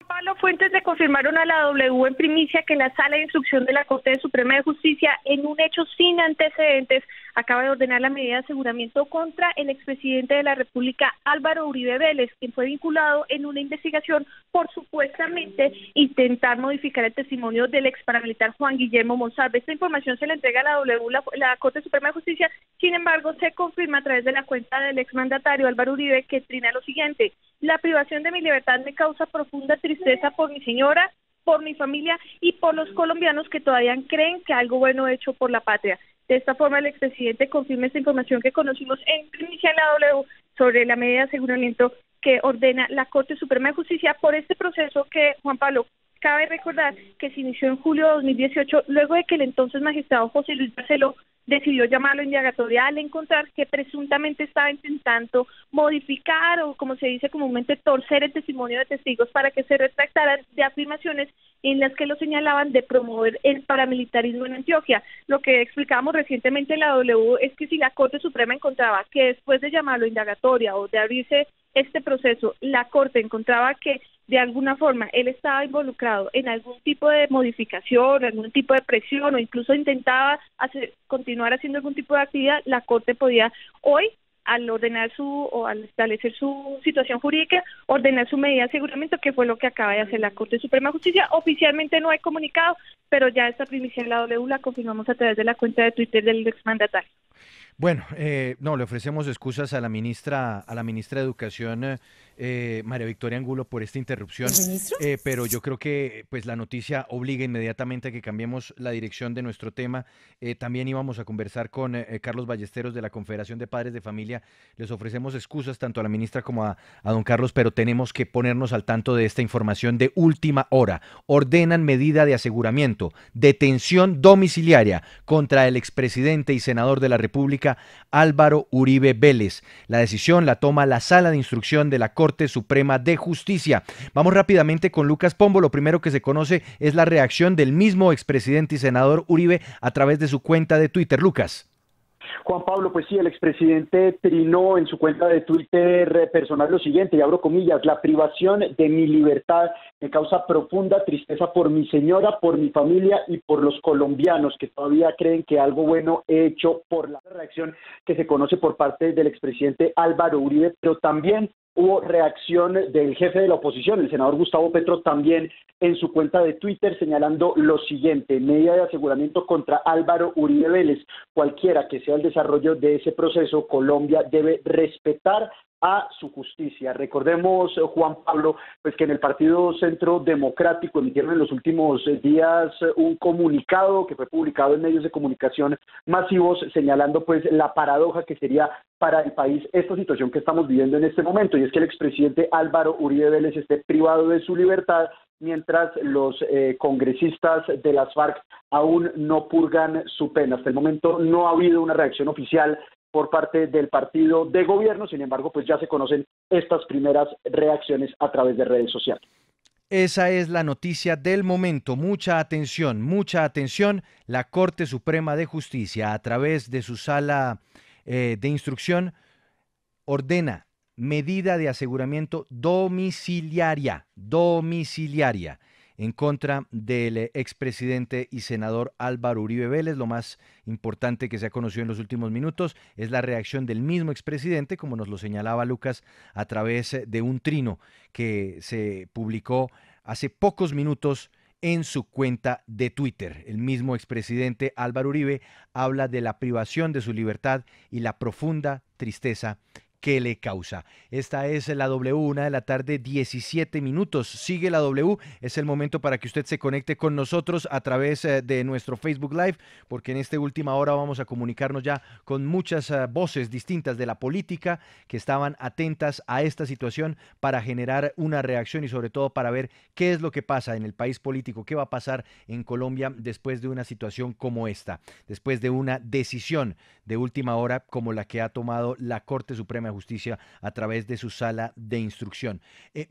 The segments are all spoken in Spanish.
Pablo, fuentes le confirmaron a la W en primicia que la Sala de Instrucción de la Corte Suprema de Justicia, en un hecho sin antecedentes, acaba de ordenar la medida de aseguramiento contra el expresidente de la República, Álvaro Uribe Vélez, quien fue vinculado en una investigación por supuestamente intentar modificar el testimonio del ex paramilitar Juan Guillermo Monsalve. Esta información se le entrega a la W, la Corte Suprema de Justicia. Sin embargo, se confirma a través de la cuenta del exmandatario Álvaro Uribe, que trina lo siguiente: la privación de mi libertad me causa profunda tristeza por mi señora, por mi familia y por los colombianos que todavía creen que algo bueno hecho por la patria. De esta forma, el expresidente confirma esta información que conocimos en primicia en la W sobre la medida de aseguramiento que ordena la Corte Suprema de Justicia por este proceso que, Juan Pablo, cabe recordar que se inició en julio de 2018, luego de que el entonces magistrado José Luis Barceló decidió llamarlo indagatoria al encontrar que presuntamente estaba intentando modificar o, como se dice comúnmente, torcer el testimonio de testigos para que se retractaran de afirmaciones en las que lo señalaban de promover el paramilitarismo en Antioquia. Lo que explicábamos recientemente en la W es que si la Corte Suprema encontraba que después de llamarlo indagatoria o de abrirse este proceso, la Corte encontraba que de alguna forma él estaba involucrado en algún tipo de modificación, algún tipo de presión o incluso intentaba continuar haciendo algún tipo de actividad, la Corte podía hoy, al ordenar o al establecer su situación jurídica, ordenar su medida de aseguramiento, que fue lo que acaba de hacer la Corte Suprema de Justicia. Oficialmente no hay comunicado, pero ya esta primicia en la W la confirmamos a través de la cuenta de Twitter del exmandatario. Bueno, no, le ofrecemos excusas a la ministra de Educación, María Victoria Angulo, por esta interrupción, ¿El ministro? pero yo creo que pues la noticia obliga inmediatamente a que cambiemos la dirección de nuestro tema. También íbamos a conversar con Carlos Ballesteros de la Confederación de Padres de Familia. Les ofrecemos excusas tanto a la ministra como a don Carlos, pero tenemos que ponernos al tanto de esta información de última hora. Ordenan medida de aseguramiento, detención domiciliaria contra el expresidente y senador de la República, Álvaro Uribe Vélez. La decisión la toma la Sala de Instrucción de la Corte Suprema de Justicia. Vamos rápidamente con Lucas Pombo. Lo primero que se conoce es la reacción del mismo expresidente y senador Uribe a través de su cuenta de Twitter. Lucas. Juan Pablo, pues sí, el expresidente trinó en su cuenta de Twitter personal lo siguiente, y abro comillas: la privación de mi libertad me causa profunda tristeza por mi señora, por mi familia y por los colombianos que todavía creen que algo bueno he hecho por la reacción que se conoce por parte del expresidente Álvaro Uribe, pero también hubo reacción del jefe de la oposición, el senador Gustavo Petro, también en su cuenta de Twitter, señalando lo siguiente: medida de aseguramiento contra Álvaro Uribe Vélez. Cualquiera que sea el desarrollo de ese proceso, Colombia debe respetar a su justicia. Recordemos, Juan Pablo, pues que en el Partido Centro Democrático emitieron en los últimos días un comunicado que fue publicado en medios de comunicación masivos, señalando pues la paradoja que sería para el país esta situación que estamos viviendo en este momento, y es que el expresidente Álvaro Uribe Vélez esté privado de su libertad mientras los congresistas de las FARC aún no purgan su pena. Hasta el momento no ha habido una reacción oficial por parte del partido de gobierno. Sin embargo, pues ya se conocen estas primeras reacciones a través de redes sociales. Esa es la noticia del momento. Mucha atención, mucha atención. La Corte Suprema de Justicia, a través de su sala de instrucción, ordena medida de aseguramiento domiciliaria en contra del expresidente y senador Álvaro Uribe Vélez. Lo más importante que se ha conocido en los últimos minutos es la reacción del mismo expresidente, como nos lo señalaba Lucas, a través de un trino que se publicó hace pocos minutos en su cuenta de Twitter. El mismo expresidente Álvaro Uribe habla de la privación de su libertad y la profunda tristeza que le causa. Esta es la W, 1 de la tarde, 17 minutos. Sigue la W, es el momento para que usted se conecte con nosotros a través de nuestro Facebook Live, porque en esta última hora vamos a comunicarnos ya con muchas voces distintas de la política que estaban atentas a esta situación para generar una reacción y sobre todo para ver qué es lo que pasa en el país político, qué va a pasar en Colombia después de una situación como esta, después de una decisión de última hora como la que ha tomado la Corte Suprema de Justicia a través de su sala de instrucción.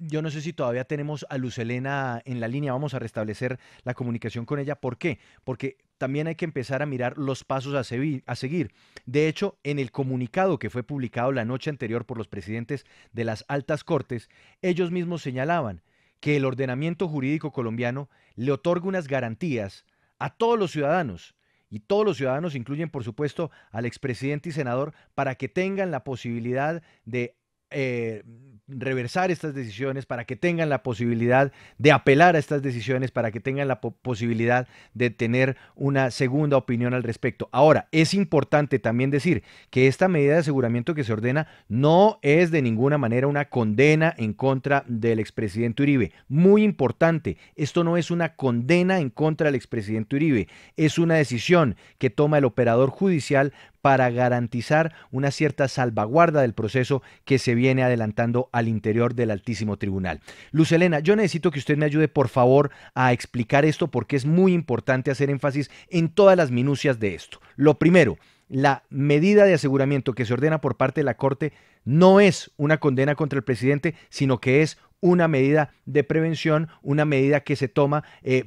Yo no sé si todavía tenemos a Luz Helena en la línea, vamos a restablecer la comunicación con ella. ¿Por qué? Porque también hay que empezar a mirar los pasos a seguir. De hecho, en el comunicado que fue publicado la noche anterior por los presidentes de las altas cortes, ellos mismos señalaban que el ordenamiento jurídico colombiano le otorga unas garantías a todos los ciudadanos, y todos los ciudadanos incluyen, por supuesto, al expresidente y senador, para que tengan la posibilidad de eh, reversar estas decisiones, para que tengan la posibilidad de apelar a estas decisiones, para que tengan la posibilidad de tener una segunda opinión al respecto. Ahora, es importante también decir que esta medida de aseguramiento que se ordena no es de ninguna manera una condena en contra del expresidente Uribe. Muy importante, esto no es una condena en contra del expresidente Uribe, es una decisión que toma el operador judicial para garantizar una cierta salvaguarda del proceso que se viene adelantando al interior del Altísimo Tribunal. Luz Helena, yo necesito que usted me ayude, por favor, a explicar esto porque es muy importante hacer énfasis en todas las minucias de esto. Lo primero, la medida de aseguramiento que se ordena por parte de la Corte no es una condena contra el presidente, sino que es una medida de prevención, una medida que se toma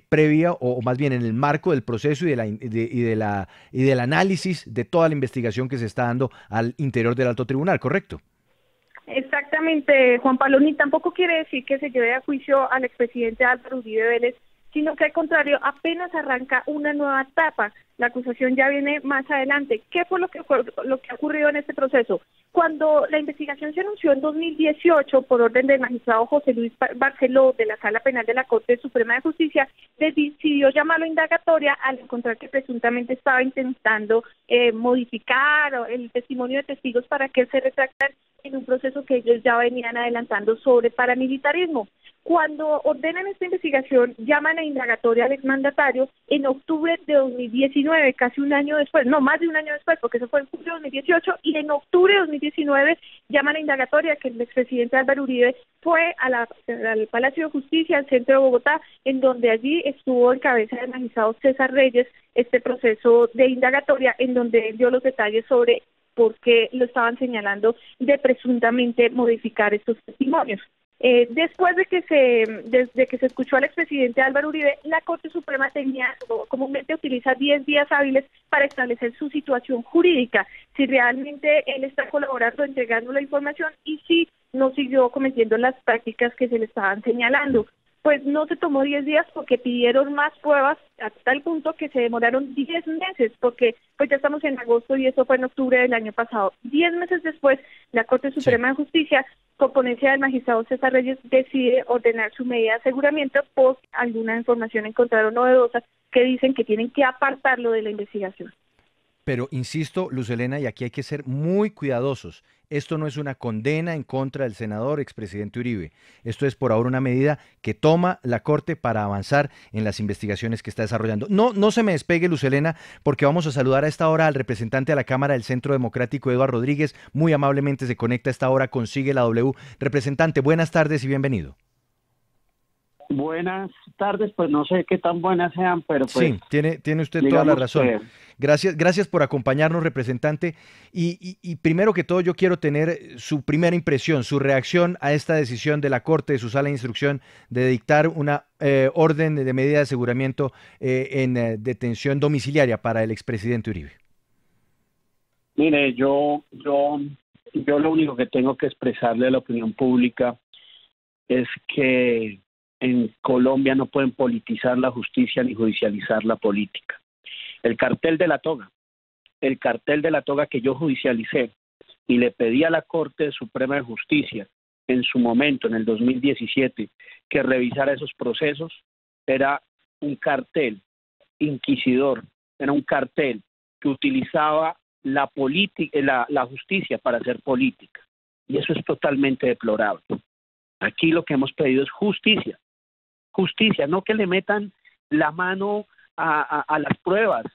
previa o más bien en el marco del proceso y del análisis de toda la investigación que se está dando al interior del Alto Tribunal, ¿correcto? Exactamente, Juan Pablo, ni tampoco quiere decir que se lleve a juicio al expresidente Álvaro Uribe Vélez, sino que al contrario, apenas arranca una nueva etapa. La acusación ya viene más adelante. ¿Qué fue lo que ha ocurrido en este proceso? Cuando la investigación se anunció en 2018 por orden del magistrado José Luis Barceló de la Sala Penal de la Corte Suprema de Justicia, decidió llamarlo a indagatoria al encontrar que presuntamente estaba intentando modificar el testimonio de testigos para que se retractaran en un proceso que ellos ya venían adelantando sobre paramilitarismo. Cuando ordenan esta investigación, llaman a indagatoria al exmandatario en octubre de 2019, casi un año después, no, más de un año después, porque eso fue en julio de 2018, y en octubre de 2019 llaman a indagatoria que el expresidente Álvaro Uribe fue al Palacio de Justicia, al centro de Bogotá, en donde allí estuvo en cabeza del magistrado César Reyes este proceso de indagatoria, en donde él dio los detalles sobre por qué lo estaban señalando de presuntamente modificar estos testimonios. Después desde que se escuchó al expresidente Álvaro Uribe, la Corte Suprema comúnmente utiliza 10 días hábiles para establecer su situación jurídica, si realmente él está colaborando, entregando la información y si no siguió cometiendo las prácticas que se le estaban señalando. Pues no se tomó 10 días porque pidieron más pruebas a tal punto que se demoraron 10 meses, porque pues ya estamos en agosto y eso fue en octubre del año pasado. 10 meses después, la Corte Suprema de Justicia, con ponencia del magistrado César Reyes, decide ordenar su medida de aseguramiento por alguna información encontraron novedosa que dicen que tienen que apartarlo de la investigación. Pero insisto, Luz Helena, y aquí hay que ser muy cuidadosos. Esto no es una condena en contra del senador expresidente Uribe. Esto es por ahora una medida que toma la Corte para avanzar en las investigaciones que está desarrollando. No se me despegue, Luz Helena, porque vamos a saludar a esta hora al representante de la Cámara del Centro Democrático, Eduardo Rodríguez. Muy amablemente se conecta a esta hora con Sigue la W. Representante, buenas tardes y bienvenido. Buenas tardes, pues no sé qué tan buenas sean, pero pues... Sí, tiene usted toda la razón. Gracias por acompañarnos, representante. Y primero que todo yo quiero tener su primera impresión, su reacción a esta decisión de la Corte, de su sala de instrucción, de dictar una orden de medida de aseguramiento en detención domiciliaria para el expresidente Uribe. Mire, yo lo único que tengo que expresarle a la opinión pública es que en Colombia no pueden politizar la justicia ni judicializar la política. El cartel de la toga que yo judicialicé y le pedí a la Corte Suprema de Justicia en su momento, en el 2017, que revisara esos procesos, era un cartel inquisidor, era un cartel que utilizaba la justicia para hacer política. Y eso es totalmente deplorable. Aquí lo que hemos pedido es justicia, no que le metan la mano a las pruebas.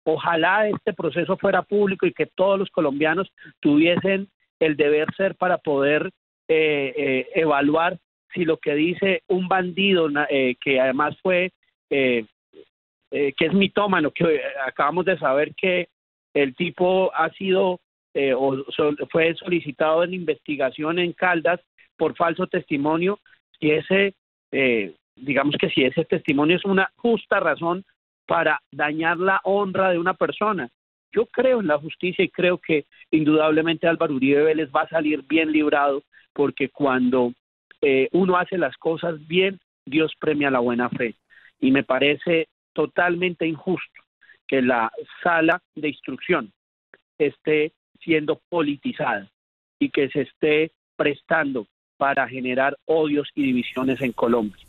Ojalá este proceso fuera público y que todos los colombianos tuviesen el deber ser para poder evaluar si lo que dice un bandido que además fue que es mitómano, que acabamos de saber que el tipo ha sido fue solicitado en investigación en Caldas por falso testimonio, si ese digamos que si ese testimonio es una justa razón para dañar la honra de una persona. Yo creo en la justicia y creo que indudablemente Álvaro Uribe Vélez va a salir bien librado, porque cuando uno hace las cosas bien, Dios premia la buena fe. Y me parece totalmente injusto que la sala de instrucción esté siendo politizada y que se esté prestando para generar odios y divisiones en Colombia.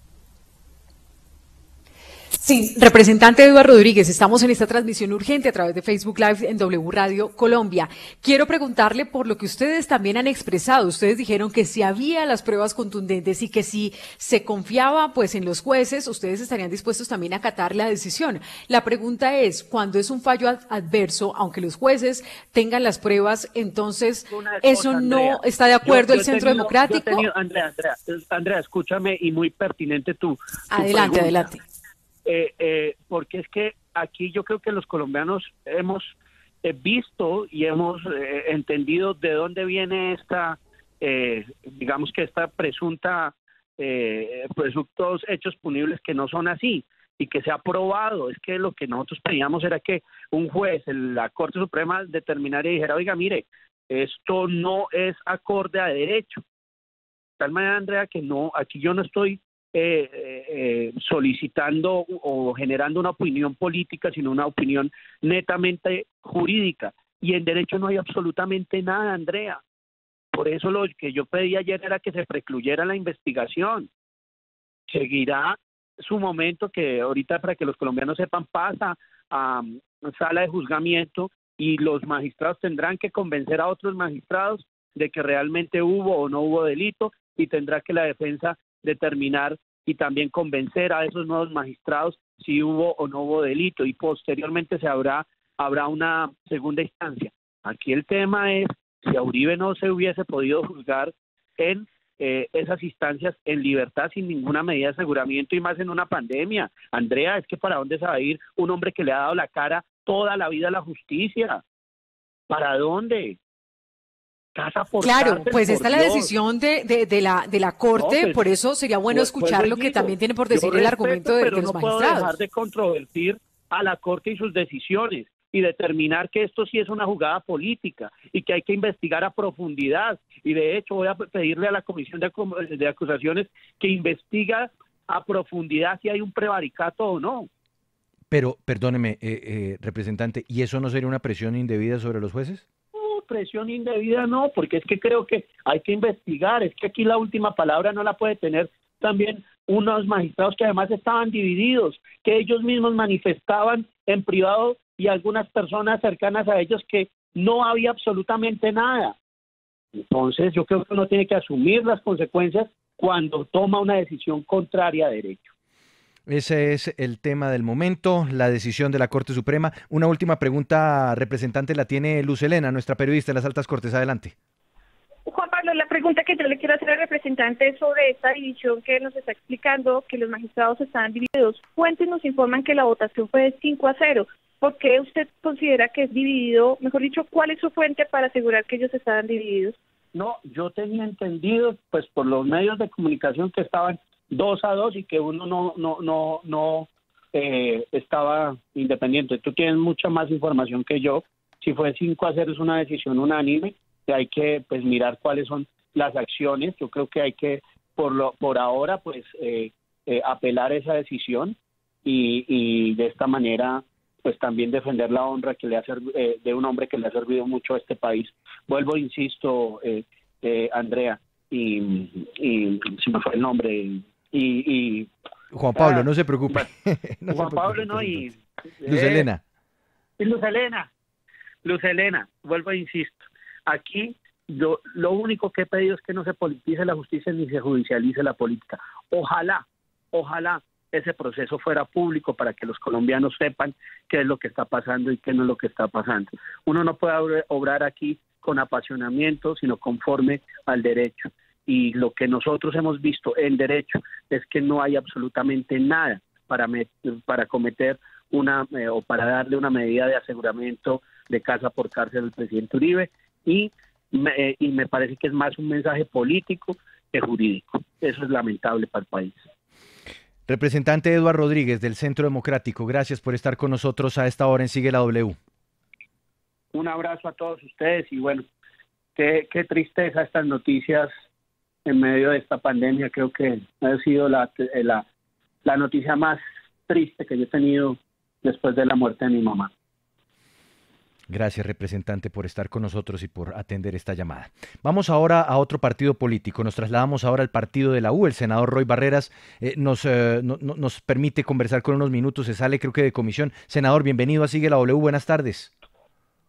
Sí, representante Eduardo Rodríguez, estamos en esta transmisión urgente a través de Facebook Live en W Radio Colombia. Quiero preguntarle por lo que ustedes también han expresado. Ustedes dijeron que si había las pruebas contundentes y que si se confiaba pues en los jueces, ustedes estarían dispuestos también a acatar la decisión. La pregunta es, cuando es un fallo adverso, aunque los jueces tengan las pruebas, entonces ¿eso no está de acuerdo el Centro Democrático? Andrea, escúchame, y muy pertinente tu Adelante, pregunta. adelante. Porque es que aquí yo creo que los colombianos hemos visto y hemos entendido de dónde viene esta, digamos que esta presuntos hechos punibles que no son así y que se ha probado. Es que lo que nosotros pedíamos era que un juez, la Corte Suprema, determinara y dijera, oiga, mire, esto no es acorde a derecho. De tal manera, Andrea, que no, aquí yo no estoy solicitando o generando una opinión política, sino una opinión netamente jurídica. Y en derecho no hay absolutamente nada, Andrea. Por eso lo que yo pedí ayer era que se precluyera la investigación. Seguirá su momento, que ahorita, para que los colombianos sepan, pasa a sala de juzgamiento y los magistrados tendrán que convencer a otros magistrados de que realmente hubo o no hubo delito, y tendrá que la defensa determinar y también convencer a esos nuevos magistrados si hubo o no hubo delito, y posteriormente habrá una segunda instancia. Aquí el tema es si a Uribe no se hubiese podido juzgar en esas instancias en libertad sin ninguna medida de aseguramiento, y más en una pandemia. Andrea, es que ¿para dónde se va a ir un hombre que le ha dado la cara toda la vida a la justicia? ¿Para dónde? Casa por claro, cárcel, pues por esta es la Dios. decisión de la Corte, No, pues, por eso sería bueno escuchar lo que también tiene por decir el argumento de los no puedo magistrados. dejar de controvertir a la Corte y sus decisiones y determinar que esto sí es una jugada política y que hay que investigar a profundidad. Y de hecho voy a pedirle a la Comisión de Acusaciones que investiga a profundidad si hay un prevaricato o no. Pero, perdóneme, representante, ¿y eso no sería una presión indebida sobre los jueces? Presión indebida no, porque es que creo que hay que investigar. Es que aquí la última palabra no la puede tener también unos magistrados que además estaban divididos, que ellos mismos manifestaban en privado, y algunas personas cercanas a ellos, que no había absolutamente nada. Entonces yo creo que uno tiene que asumir las consecuencias cuando toma una decisión contraria a derecho. Ese es el tema del momento, la decisión de la Corte Suprema. Una última pregunta, representante, la tiene Luz Helena, nuestra periodista en las altas cortes. Adelante. Juan Pablo, la pregunta que yo le quiero hacer al representante es sobre esta división que nos está explicando, que los magistrados estaban divididos. Fuentes nos informan que la votación fue de 5-0. ¿Por qué usted considera que es dividido? Mejor dicho, ¿cuál es su fuente para asegurar que ellos estaban divididos? No, yo tenía entendido, pues por los medios de comunicación, que estaban 2-2 y que uno no estaba independiente. Tú tienes mucha más información que yo. Si fue 5-0 es una decisión unánime, y hay que pues mirar cuáles son las acciones. Yo creo que hay que por ahora pues apelar esa decisión y de esta manera pues también defender la honra que le ha de un hombre que le ha servido mucho a este país. Vuelvo, insisto, Andrea, y se me fue el nombre, y Juan Pablo, no se preocupe. No Juan Pablo, no, y Luz Helena. Y Luz Helena, vuelvo, insisto, aquí lo único que he pedido es que no se politice la justicia ni se judicialice la política. Ojalá ese proceso fuera público para que los colombianos sepan qué es lo que está pasando y qué no es lo que está pasando. Uno no puede obrar aquí con apasionamiento, sino conforme al derecho. Y lo que nosotros hemos visto en derecho es que no hay absolutamente nada para cometer o para darle una medida de aseguramiento de casa por cárcel al presidente Uribe, y me parece que es más un mensaje político que jurídico. Eso es lamentable para el país. Representante Eduardo Rodríguez del Centro Democrático, gracias por estar con nosotros a esta hora en Sigue la W. Un abrazo a todos ustedes, y bueno, qué tristeza estas noticias en medio de esta pandemia. Creo que ha sido la noticia más triste que yo he tenido después de la muerte de mi mamá. Gracias, representante, por estar con nosotros y por atender esta llamada. Vamos ahora a otro partido político. Nos trasladamos ahora al partido de la U. El senador Roy Barreras nos permite conversar con unos minutos. Se sale, creo que, de comisión. Senador, bienvenido a Sigue la W. Buenas tardes.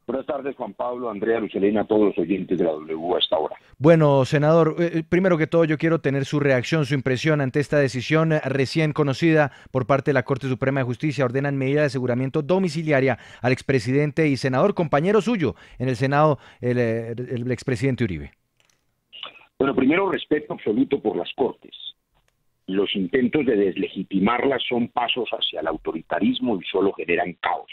Buenas tardes, Juan Pablo, Andrea, Lucelena, a todos los oyentes de la W a esta hora. Bueno, senador, primero que todo yo quiero tener su reacción, su impresión ante esta decisión recién conocida por parte de la Corte Suprema de Justicia. Ordenan medida de aseguramiento domiciliaria al expresidente y senador, compañero suyo en el Senado, el expresidente Uribe. Bueno, primero, respeto absoluto por las Cortes. Los intentos de deslegitimarlas son pasos hacia el autoritarismo y solo generan caos.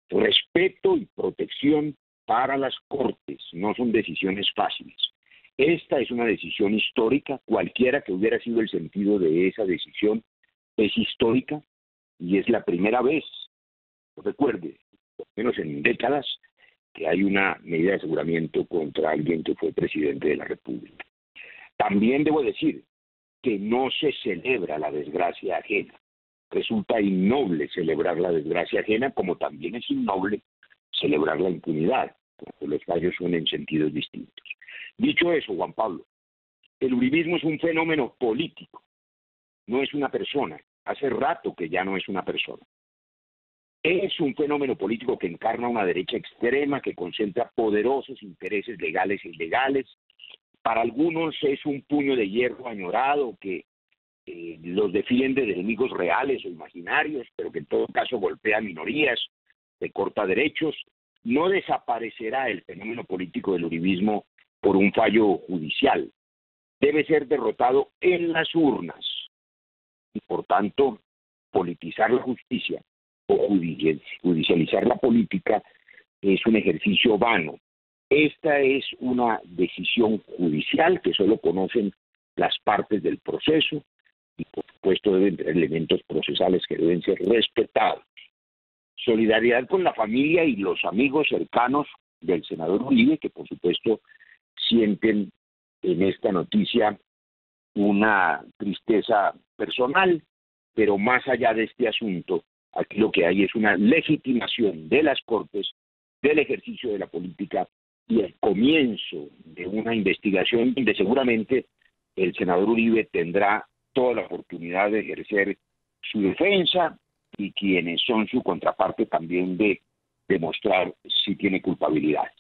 Respeto y protección para las Cortes, no son decisiones fáciles. Esta es una decisión histórica, cualquiera que hubiera sido el sentido de esa decisión es histórica y es la primera vez, recuerde, por lo menos en décadas, que hay una medida de aseguramiento contra alguien que fue presidente de la República. También debo decir que no se celebra la desgracia ajena. Resulta innoble celebrar la desgracia ajena, como también es innoble celebrar la impunidad, porque los fallos son en sentidos distintos. Dicho eso, Juan Pablo, el uribismo es un fenómeno político, no es una persona. Hace rato que ya no es una persona. Es un fenómeno político que encarna una derecha extrema que concentra poderosos intereses legales e ilegales. Para algunos es un puño de hierro añorado que los defiende de enemigos reales o imaginarios, pero que en todo caso golpea a minorías, recorta derechos. No desaparecerá el fenómeno político del uribismo por un fallo judicial. Debe ser derrotado en las urnas. Y por tanto, politizar la justicia o judicializar la política es un ejercicio vano. Esta es una decisión judicial que solo conocen las partes del proceso, y por supuesto deben tener elementos procesales que deben ser respetados. Solidaridad con la familia y los amigos cercanos del senador Uribe, que por supuesto sienten en esta noticia una tristeza personal, pero más allá de este asunto, aquí lo que hay es una legitimación de las Cortes, del ejercicio de la política y el comienzo de una investigación donde seguramente el senador Uribe tendrá toda la oportunidad de ejercer su defensa y quienes son su contraparte también de demostrar si tiene culpabilidades.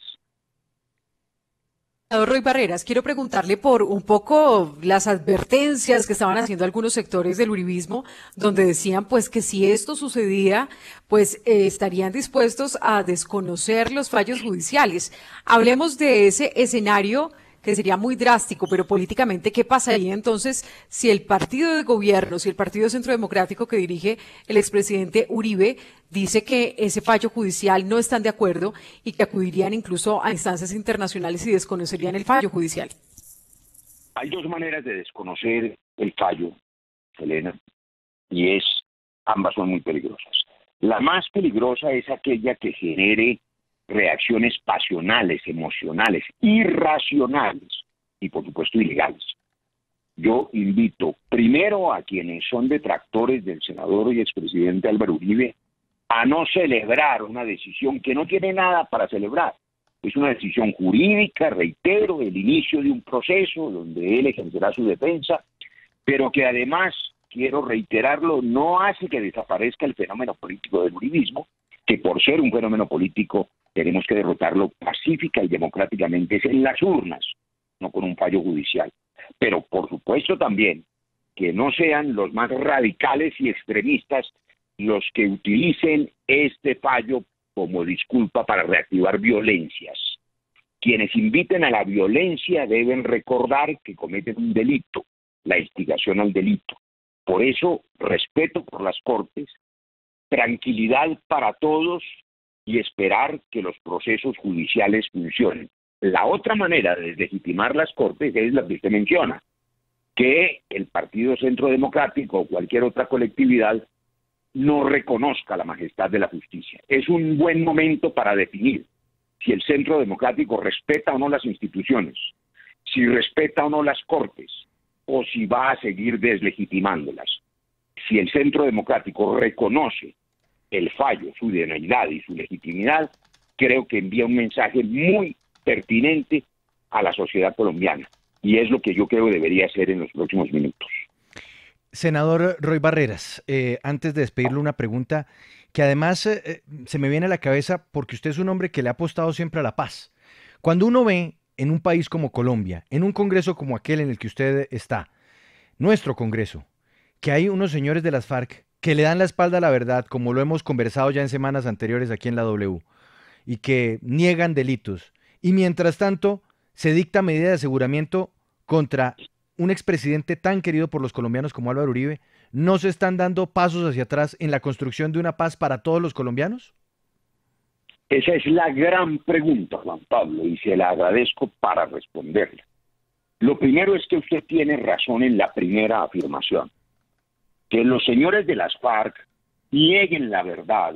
Senador Roy Barreras, quiero preguntarle por un poco las advertencias que estaban haciendo algunos sectores del uribismo, donde decían pues que si esto sucedía, pues estarían dispuestos a desconocer los fallos judiciales. Hablemos de ese escenario que sería muy drástico, pero políticamente, ¿qué pasaría entonces si el partido de gobierno, si el Partido Centro Democrático que dirige el expresidente Uribe dice que ese fallo judicial no están de acuerdo y que acudirían incluso a instancias internacionales y desconocerían el fallo judicial? Hay dos maneras de desconocer el fallo, Elena, y ambas son muy peligrosas. La más peligrosa es aquella que genere reacciones pasionales, emocionales, irracionales y por supuesto ilegales. Yo invito primero a quienes son detractores del senador y expresidente Álvaro Uribe a no celebrar una decisión que no tiene nada para celebrar. Es una decisión jurídica, reitero, el inicio de un proceso donde él ejercerá su defensa, pero que además, quiero reiterarlo, no hace que desaparezca el fenómeno político del uribismo, que por ser un fenómeno político tenemos que derrotarlo pacífica y democráticamente, es en las urnas, no con un fallo judicial. Pero por supuesto también que no sean los más radicales y extremistas los que utilicen este fallo como disculpa para reactivar violencias. Quienes inviten a la violencia deben recordar que cometen un delito, la instigación al delito. Por eso, respeto por las Cortes, tranquilidad para todos y esperar que los procesos judiciales funcionen. La otra manera de deslegitimar las Cortes es la que usted menciona, que el Partido Centro Democrático o cualquier otra colectividad no reconozca la majestad de la justicia. Es un buen momento para definir si el Centro Democrático respeta o no las instituciones, si respeta o no las Cortes, o si va a seguir deslegitimándolas. Si el Centro Democrático reconoce el fallo, su idoneidad y su legitimidad, creo que envía un mensaje muy pertinente a la sociedad colombiana. Y es lo que yo creo debería hacer en los próximos minutos. Senador Roy Barreras, antes de despedirle una pregunta que además se me viene a la cabeza porque usted es un hombre que le ha apostado siempre a la paz. Cuando uno ve en un país como Colombia, en un congreso como aquel en el que usted está, nuestro congreso, que hay unos señores de las FARC que le dan la espalda a la verdad, como lo hemos conversado ya en semanas anteriores aquí en la W, y que niegan delitos, y mientras tanto se dicta medida de aseguramiento contra un expresidente tan querido por los colombianos como Álvaro Uribe, ¿no se están dando pasos hacia atrás en la construcción de una paz para todos los colombianos? Esa es la gran pregunta, Juan Pablo, y se la agradezco para responderla. Lo primero es que usted tiene razón en la primera afirmación. Que los señores de las FARC nieguen la verdad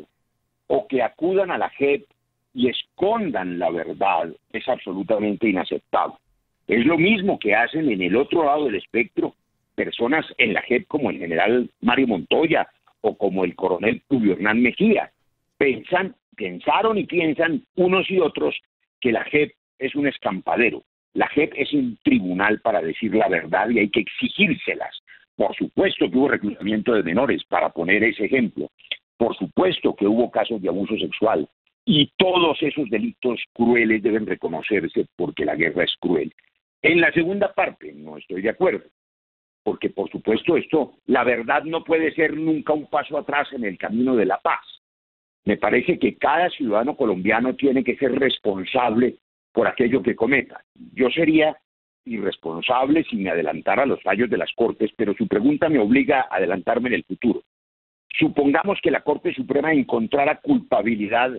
o que acudan a la JEP y escondan la verdad es absolutamente inaceptable. Es lo mismo que hacen en el otro lado del espectro personas en la JEP como el general Mario Montoya o como el coronel Tulio Hernán Mejía. Pensaron y piensan unos y otros que la JEP es un escampadero. La JEP es un tribunal para decir la verdad y hay que exigírselas. Por supuesto que hubo reclutamiento de menores, para poner ese ejemplo. Por supuesto que hubo casos de abuso sexual. Y todos esos delitos crueles deben reconocerse porque la guerra es cruel. En la segunda parte no estoy de acuerdo, porque por supuesto la verdad no puede ser nunca un paso atrás en el camino de la paz. Me parece que cada ciudadano colombiano tiene que ser responsable por aquello que cometa. Yo sería irresponsable si me adelantara a los fallos de las Cortes, pero su pregunta me obliga a adelantarme en el futuro. Supongamos que la Corte Suprema encontrara culpabilidad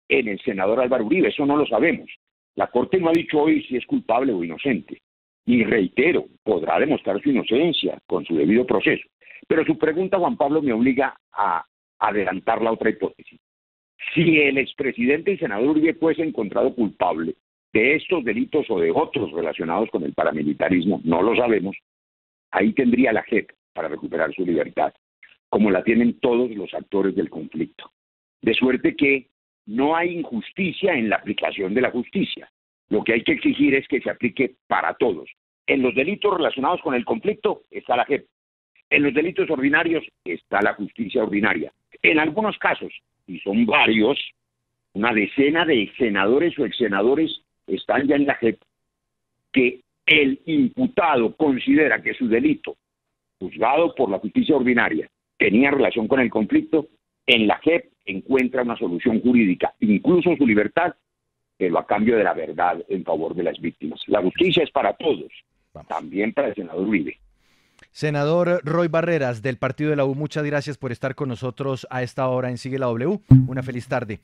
en el senador Álvaro Uribe, eso no lo sabemos. La Corte no ha dicho hoy si es culpable o inocente. Y reitero, podrá demostrar su inocencia con su debido proceso. Pero su pregunta, Juan Pablo, me obliga a adelantar la otra hipótesis. Si el expresidente y senador Uribe fuese encontrado culpable de estos delitos o de otros relacionados con el paramilitarismo, no lo sabemos, ahí tendría la JEP para recuperar su libertad, como la tienen todos los actores del conflicto. De suerte que no hay injusticia en la aplicación de la justicia. Lo que hay que exigir es que se aplique para todos. En los delitos relacionados con el conflicto está la JEP. En los delitos ordinarios está la justicia ordinaria. En algunos casos, y son varios, una decena de senadores o exsenadores están ya en la JEP, que el imputado considera que su delito, juzgado por la justicia ordinaria, tenía relación con el conflicto, en la JEP encuentra una solución jurídica, incluso su libertad, pero a cambio de la verdad en favor de las víctimas. La justicia es para todos, también para el senador Uribe. Senador Roy Barreras, del Partido de la U, muchas gracias por estar con nosotros a esta hora en Sigue la W. Una feliz tarde.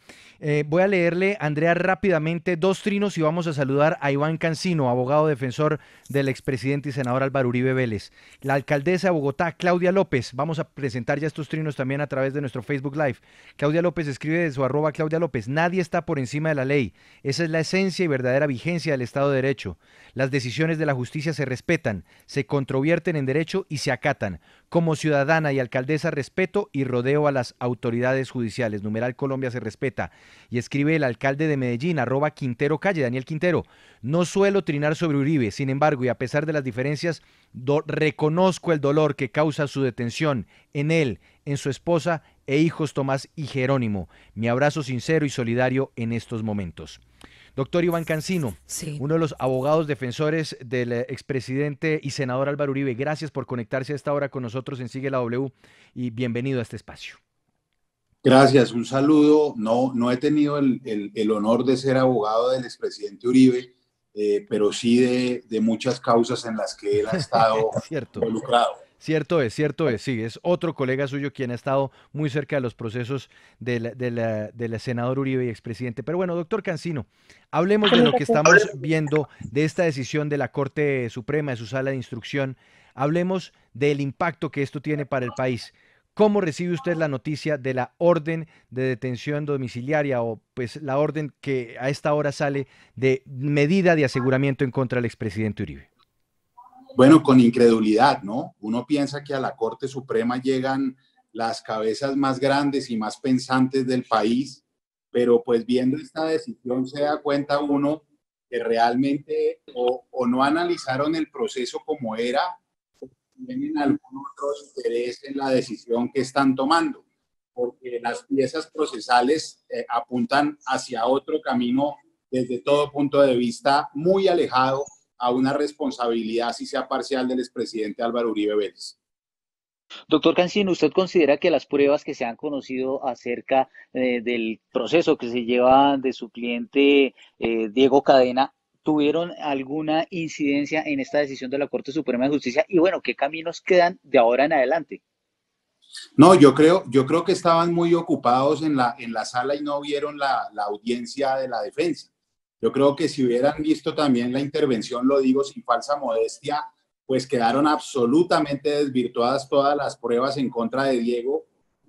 Voy a leerle, Andrea, rápidamente 2 trinos y vamos a saludar a Iván Cancino, abogado defensor del expresidente y senador Álvaro Uribe Vélez. La alcaldesa de Bogotá, Claudia López. Vamos a presentar ya estos trinos también a través de nuestro Facebook Live. Claudia López escribe de su @ Claudia López. Nadie está por encima de la ley. Esa es la esencia y verdadera vigencia del Estado de Derecho. Las decisiones de la justicia se respetan, se controvierten en derecho y se acatan. Como ciudadana y alcaldesa respeto y rodeo a las autoridades judiciales. Numeral Colombia se respeta. Y escribe el alcalde de Medellín, @ Quintero Calle, Daniel Quintero. No suelo trinar sobre Uribe, sin embargo, y a pesar de las diferencias, reconozco el dolor que causa su detención en él, en su esposa e hijos Tomás y Jerónimo. Mi abrazo sincero y solidario en estos momentos. Doctor Iván Cancino, sí, uno de los abogados defensores del expresidente y senador Álvaro Uribe, gracias por conectarse a esta hora con nosotros en Sigue la W y bienvenido a este espacio. Gracias, un saludo. No he tenido el honor de ser abogado del expresidente Uribe, pero sí de muchas causas en las que él ha estado involucrado. Cierto es, sí, es otro colega suyo quien ha estado muy cerca de los procesos del senador Uribe y expresidente. Pero bueno, doctor Cancino, hablemos de lo que estamos viendo, de esta decisión de la Corte Suprema, de su sala de instrucción, hablemos del impacto que esto tiene para el país. ¿Cómo recibe usted la noticia de la orden de detención domiciliaria o pues la orden que a esta hora sale de medida de aseguramiento en contra del expresidente Uribe? Bueno, con incredulidad, ¿no? Uno piensa que a la Corte Suprema llegan las cabezas más grandes y más pensantes del país, pero pues viendo esta decisión se da cuenta uno que realmente o no analizaron el proceso como era, o tienen algún otro interés en la decisión que están tomando, porque las piezas procesales apuntan hacia otro camino desde todo punto de vista muy alejado a una responsabilidad, si sea parcial, del expresidente Álvaro Uribe Vélez. Doctor Cancino, ¿usted considera que las pruebas que se han conocido acerca del proceso que se lleva de su cliente Diego Cadena tuvieron alguna incidencia en esta decisión de la Corte Suprema de Justicia? Y bueno, ¿qué caminos quedan de ahora en adelante? No, yo creo que estaban muy ocupados en la sala y no vieron la audiencia de la defensa. Yo creo que si hubieran visto también la intervención, lo digo sin falsa modestia, pues quedaron absolutamente desvirtuadas todas las pruebas en contra de Diego,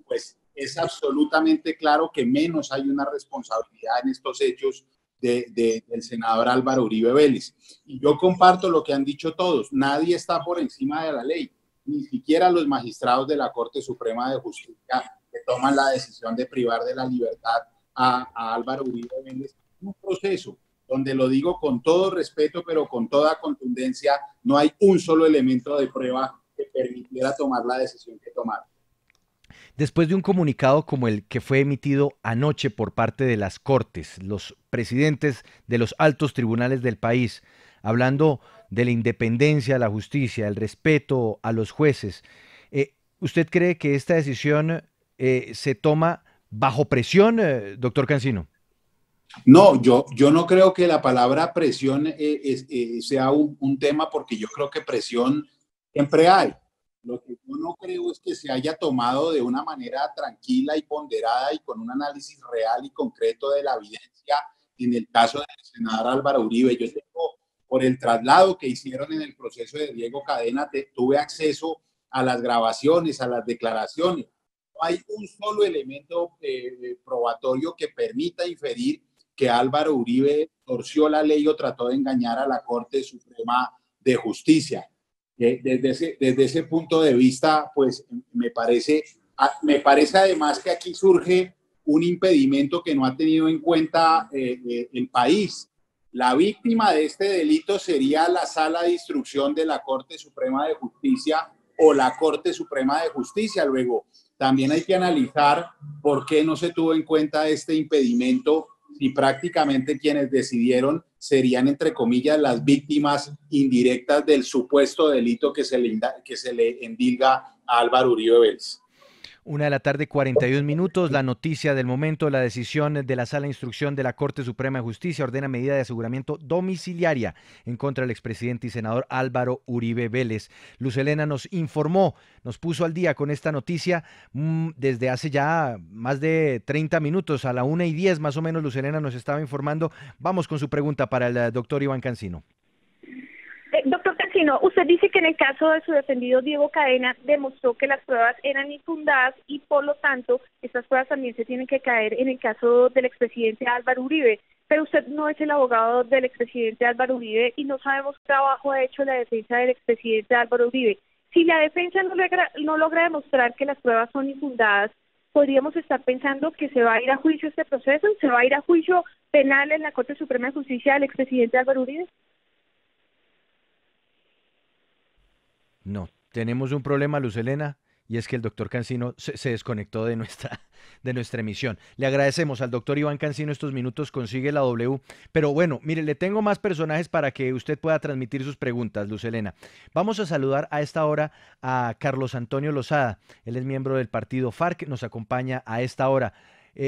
pues es absolutamente claro que menos hay una responsabilidad en estos hechos del senador Álvaro Uribe Vélez. Y yo comparto lo que han dicho todos, nadie está por encima de la ley, ni siquiera los magistrados de la Corte Suprema de Justicia que toman la decisión de privar de la libertad a Álvaro Uribe Vélez. Un proceso donde, lo digo con todo respeto, pero con toda contundencia, no hay un solo elemento de prueba que permitiera tomar la decisión que tomaron. Después de un comunicado como el que fue emitido anoche por parte de las Cortes, los presidentes de los altos tribunales del país, hablando de la independencia de la justicia, el respeto a los jueces, ¿usted cree que esta decisión se toma bajo presión, doctor Cancino? No, yo no creo que la palabra presión sea un tema, porque yo creo que presión siempre hay. Lo que yo no creo es que se haya tomado de una manera tranquila y ponderada y con un análisis real y concreto de la evidencia en el caso del senador Álvaro Uribe. Yo tengo, por el traslado que hicieron en el proceso de Diego Cadena, tuve acceso a las grabaciones, a las declaraciones. No hay un solo elemento probatorio que permita inferir que Álvaro Uribe torció la ley o trató de engañar a la Corte Suprema de Justicia. Desde ese punto de vista, pues me parece además que aquí surge un impedimento que no ha tenido en cuenta el país. La víctima de este delito sería la Sala de Instrucción de la Corte Suprema de Justicia o la Corte Suprema de Justicia. Luego, también hay que analizar por qué no se tuvo en cuenta este impedimento, y prácticamente quienes decidieron serían, entre comillas, las víctimas indirectas del supuesto delito que se le endilga a Álvaro Uribe Vélez. 1:41 p.m, la noticia del momento, la decisión de la Sala de Instrucción de la Corte Suprema de Justicia ordena medida de aseguramiento domiciliaria en contra del expresidente y senador Álvaro Uribe Vélez. Luz Helena nos informó, nos puso al día con esta noticia desde hace ya más de 30 minutos, a la 1:10 más o menos. Luz Helena nos estaba informando. Vamos con su pregunta para el doctor Iván Cancino. Doctor Cancino, usted dice que en el caso de su defendido Diego Cadena demostró que las pruebas eran infundadas y por lo tanto estas pruebas también se tienen que caer en el caso del expresidente Álvaro Uribe, pero usted no es el abogado del expresidente Álvaro Uribe y no sabemos qué trabajo ha hecho la defensa del expresidente Álvaro Uribe. Si la defensa no logra demostrar que las pruebas son infundadas, ¿podríamos estar pensando que se va a ir a juicio este proceso? ¿Se va a ir a juicio penal en la Corte Suprema de Justicia del expresidente Álvaro Uribe? No, tenemos un problema, Luz Helena, y es que el doctor Cancino se desconectó de nuestra emisión. Le agradecemos al doctor Iván Cancino estos minutos, consigue la W, pero bueno, mire, le tengo más personajes para que usted pueda transmitir sus preguntas, Luz Helena. Vamos a saludar a esta hora a Carlos Antonio Lozada, él es miembro del partido FARC, nos acompaña a esta hora.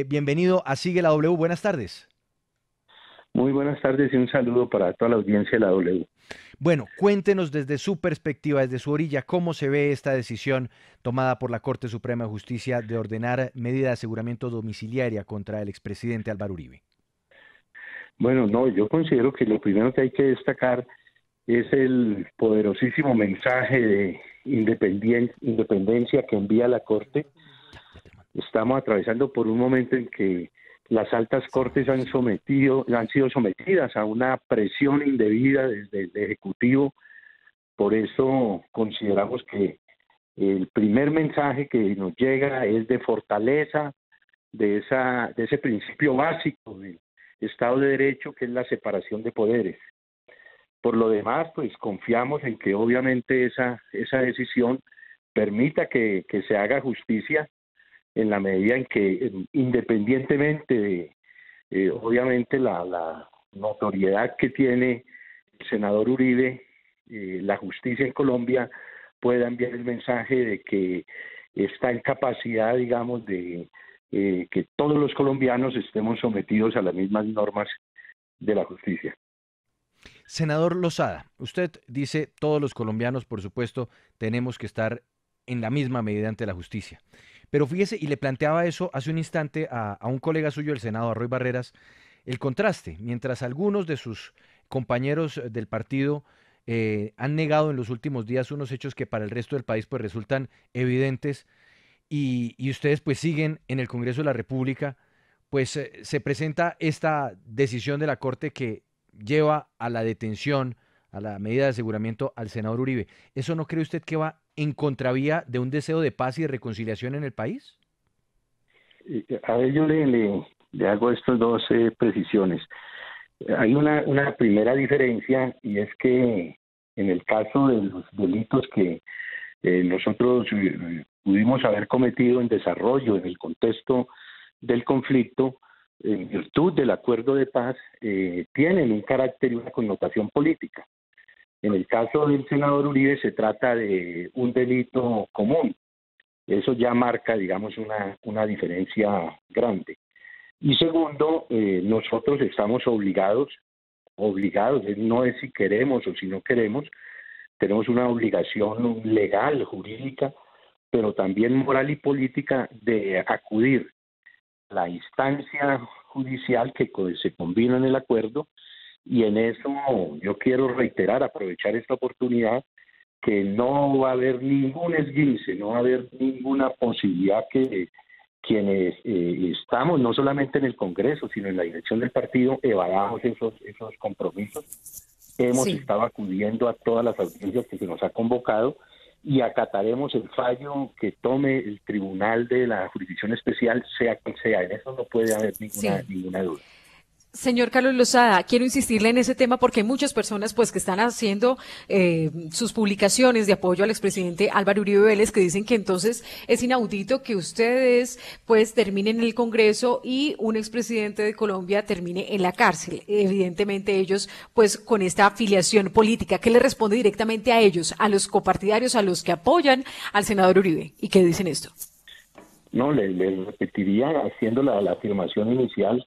Bienvenido a Sigue la W, buenas tardes. Muy buenas tardes y un saludo para toda la audiencia de la W. Bueno, cuéntenos desde su perspectiva, desde su orilla, cómo se ve esta decisión tomada por la Corte Suprema de Justicia de ordenar medida de aseguramiento domiciliaria contra el expresidente Álvaro Uribe. Bueno, no, yo considero que lo primero que hay que destacar es el poderosísimo mensaje de independencia que envía la Corte. Estamos atravesando por un momento en que las altas cortes han sido sometidas a una presión indebida desde el Ejecutivo. Por eso consideramos que el primer mensaje que nos llega es de fortaleza de ese principio básico del Estado de Derecho, que es la separación de poderes. Por lo demás, pues confiamos en que obviamente esa decisión permita que se haga justicia en la medida en que, independientemente de, obviamente, la notoriedad que tiene el senador Uribe, la justicia en Colombia pueda enviar el mensaje de que está en capacidad, digamos, de que todos los colombianos estemos sometidos a las mismas normas de la justicia. Senador Lozada, usted dice todos los colombianos, por supuesto, tenemos que estar en la misma medida ante la justicia. Pero fíjese, y le planteaba eso hace un instante a un colega suyo del Senado, a Roy Barreras, el contraste. Mientras algunos de sus compañeros del partido han negado en los últimos días unos hechos que para el resto del país pues resultan evidentes, y ustedes pues siguen en el Congreso de la República, pues se presenta esta decisión de la Corte que lleva a la detención, a la medida de aseguramiento al senador Uribe. ¿Eso no cree usted que va en contravía de un deseo de paz y de reconciliación en el país? A ver, yo le hago estas dos precisiones. Hay una primera diferencia, y es que en el caso de los delitos que nosotros pudimos haber cometido en desarrollo, en el contexto del conflicto, en virtud del acuerdo de paz, tienen un carácter y una connotación política. En el caso del senador Uribe se trata de un delito común. Eso ya marca, digamos, una diferencia grande. Y segundo, nosotros estamos obligados, no es si queremos o si no queremos, tenemos una obligación legal, jurídica, pero también moral y política de acudir a la instancia judicial que se combina en el acuerdo, y en eso yo quiero reiterar, aprovechar esta oportunidad, que no va a haber ningún esguince, no va a haber ninguna posibilidad que quienes estamos no solamente en el Congreso, sino en la dirección del partido, evadamos esos compromisos. Hemos estado acudiendo a todas las audiencias que se nos ha convocado y acataremos el fallo que tome el Tribunal de la Jurisdicción Especial, sea quien sea. En eso no puede haber ninguna duda. Señor Carlos Lozada, quiero insistirle en ese tema porque hay muchas personas pues que están haciendo sus publicaciones de apoyo al expresidente Álvaro Uribe Vélez, que dicen que entonces es inaudito que ustedes pues terminen en el Congreso y un expresidente de Colombia termine en la cárcel. Evidentemente ellos pues con esta afiliación política, ¿qué le responde directamente a ellos, a los copartidarios, a los que apoyan al senador Uribe? ¿Y qué dicen esto? No, le repetiría haciendo la afirmación inicial,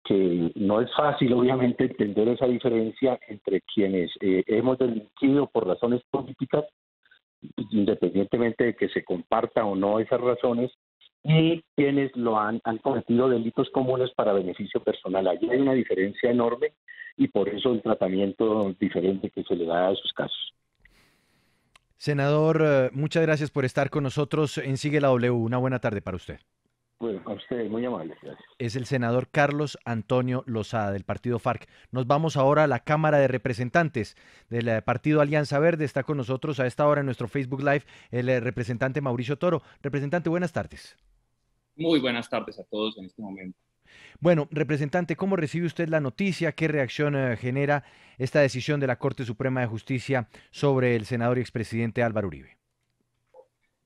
que no es fácil, obviamente, entender esa diferencia entre quienes hemos delinquido por razones políticas, independientemente de que se comparta o no esas razones, y quienes han cometido delitos comunes para beneficio personal. Allí hay una diferencia enorme y por eso el tratamiento diferente que se le da a esos casos. Senador, muchas gracias por estar con nosotros en Sigue la W. Una buena tarde para usted. Bueno, a ustedes, muy amables, gracias. Es el senador Carlos Antonio Lozada, del partido FARC. Nos vamos ahora a la Cámara de Representantes del partido Alianza Verde. Está con nosotros a esta hora en nuestro Facebook Live el representante Mauricio Toro. Representante, buenas tardes. Muy buenas tardes a todos en este momento. Bueno, representante, ¿cómo recibe usted la noticia? ¿Qué reacción genera esta decisión de la Corte Suprema de Justicia sobre el senador y expresidente Álvaro Uribe?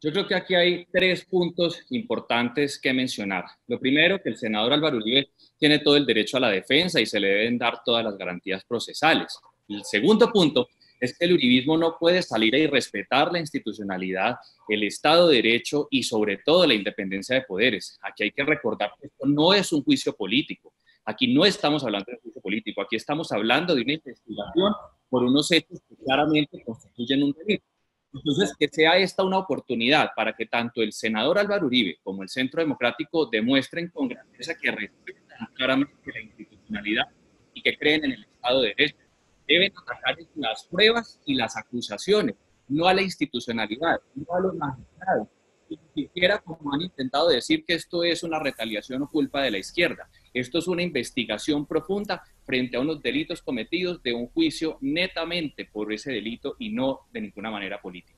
Yo creo que aquí hay tres puntos importantes que mencionar. Lo primero, que el senador Álvaro Uribe tiene todo el derecho a la defensa y se le deben dar todas las garantías procesales. El segundo punto es que el uribismo no puede salir a irrespetar la institucionalidad, el Estado de Derecho y sobre todo la independencia de poderes. Aquí hay que recordar que esto no es un juicio político. Aquí no estamos hablando de un juicio político. Aquí estamos hablando de una investigación por unos hechos que claramente constituyen un delito. Entonces, que sea esta una oportunidad para que tanto el senador Álvaro Uribe como el Centro Democrático demuestren con grandeza que respetan claramente la institucionalidad y que creen en el Estado de Derecho. deben atacar las pruebas y las acusaciones, no a la institucionalidad, no a los magistrados, ni siquiera como han intentado decir que esto es una retaliación o culpa de la izquierda. Esto es una investigación profunda frente a unos delitos cometidos de un juicio netamente por ese delito y no de ninguna manera política.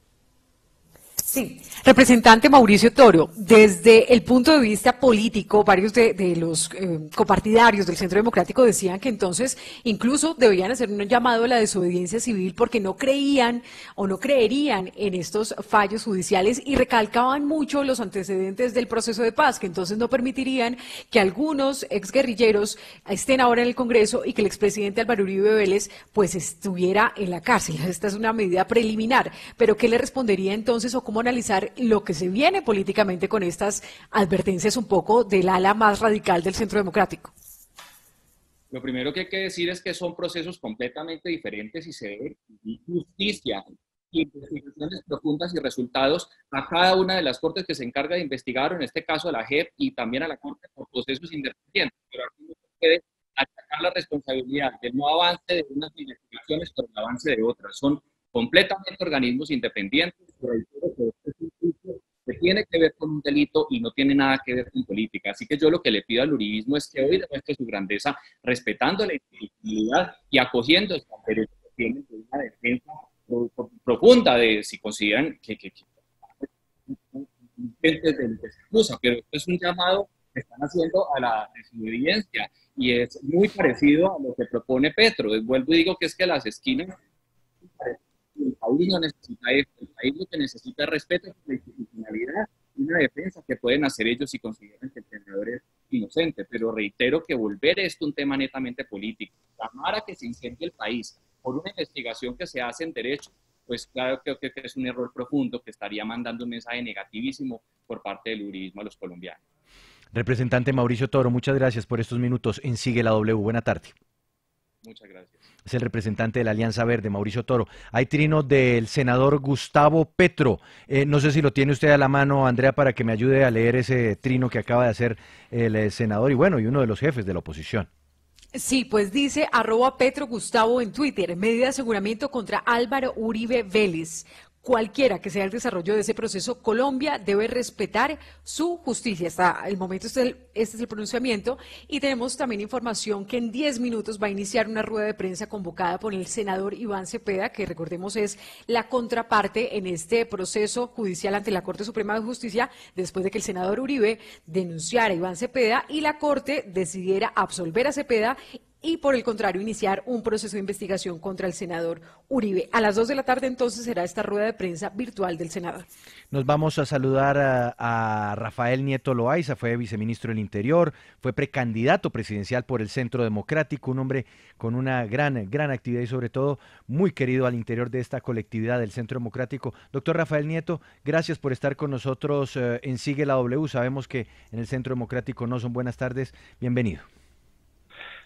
Sí, representante Mauricio Toro, desde el punto de vista político, varios de los copartidarios del Centro Democrático decían que entonces incluso debían hacer un llamado a la desobediencia civil porque no creían o no creerían en estos fallos judiciales y recalcaban mucho los antecedentes del proceso de paz, que entonces no permitirían que algunos exguerrilleros estén ahora en el Congreso y que el expresidente Álvaro Uribe Vélez pues estuviera en la cárcel. Esta es una medida preliminar, pero ¿qué le respondería entonces o cómo analizar lo que se viene políticamente con estas advertencias un poco del ala más radical del Centro Democrático? Lo primero que hay que decir es que son procesos completamente diferentes y se debe justicia, investigaciones profundas y resultados a cada una de las cortes que se encarga de investigar, en este caso a la JEP y también a la Corte por procesos independientes. Pero aquí no se puede atacar la responsabilidad del no avance de unas investigaciones por el avance de otras. Son completamente organismos independientes, pero este es un juicio que tiene que ver con un delito y no tiene nada que ver con política. Así que yo lo que le pido al uribismo es que hoy demuestre su grandeza respetando la institucionalidad y acogiendo el derecho que tienen de una defensa profunda de si consideran que se acusa, pero esto es un llamado que están haciendo a la desobediencia y es muy parecido a lo que propone Petro. Vuelvo y digo que es que las esquinas, el país no necesita esto, el país lo que necesita es respeto, la institucionalidad y una defensa que pueden hacer ellos si consideran que el senador es inocente. Pero reitero que volver esto un tema netamente político, llamar a que se incendie el país por una investigación que se hace en derecho, pues claro, creo que es un error profundo que estaría mandando un mensaje negativísimo por parte del uribismo a los colombianos. Representante Mauricio Toro, muchas gracias por estos minutos en Sigue la W. Buena tarde. Muchas gracias. Es el representante de la Alianza Verde, Mauricio Toro. Hay trino del senador Gustavo Petro. No sé si lo tiene usted a la mano, Andrea, para que me ayude a leer ese trino que acaba de hacer el senador y bueno, y uno de los jefes de la oposición. Sí, pues dice @Petro Gustavo en Twitter, medida de aseguramiento contra Álvaro Uribe Vélez. Cualquiera que sea el desarrollo de ese proceso, Colombia debe respetar su justicia. Hasta el momento este es el pronunciamiento y tenemos también información que en 10 minutos va a iniciar una rueda de prensa convocada por el senador Iván Cepeda, que recordemos es la contraparte en este proceso judicial ante la Corte Suprema de Justicia, después de que el senador Uribe denunciara a Iván Cepeda y la Corte decidiera absolver a Cepeda y por el contrario iniciar un proceso de investigación contra el senador Uribe. A las 2 de la tarde entonces será esta rueda de prensa virtual del senador. Nos vamos a saludar a Rafael Nieto Loaiza, fue viceministro del Interior, fue precandidato presidencial por el Centro Democrático, un hombre con una gran actividad y sobre todo muy querido al interior de esta colectividad del Centro Democrático. Doctor Rafael Nieto, gracias por estar con nosotros en Sigue la W. Sabemos que en el Centro Democrático no son buenas tardes. Bienvenido.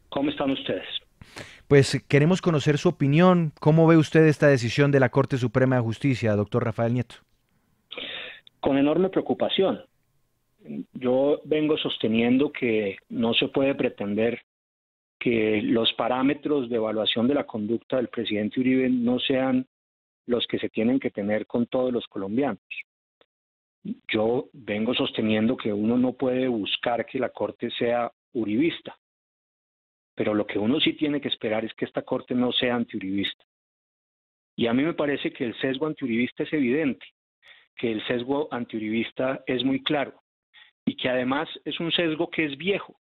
¿Cómo están ustedes? Pues queremos conocer su opinión. ¿Cómo ve usted esta decisión de la Corte Suprema de Justicia, doctor Rafael Nieto? Con enorme preocupación. Yo vengo sosteniendo que no se puede pretender que los parámetros de evaluación de la conducta del presidente Uribe no sean los que se tienen que tener con todos los colombianos. Yo vengo sosteniendo que uno no puede buscar que la Corte sea uribista. Pero lo que uno sí tiene que esperar es que esta Corte no sea antiuribista. Y a mí me parece que el sesgo antiuribista es evidente, que el sesgo antiuribista es muy claro y que además es un sesgo que es viejo.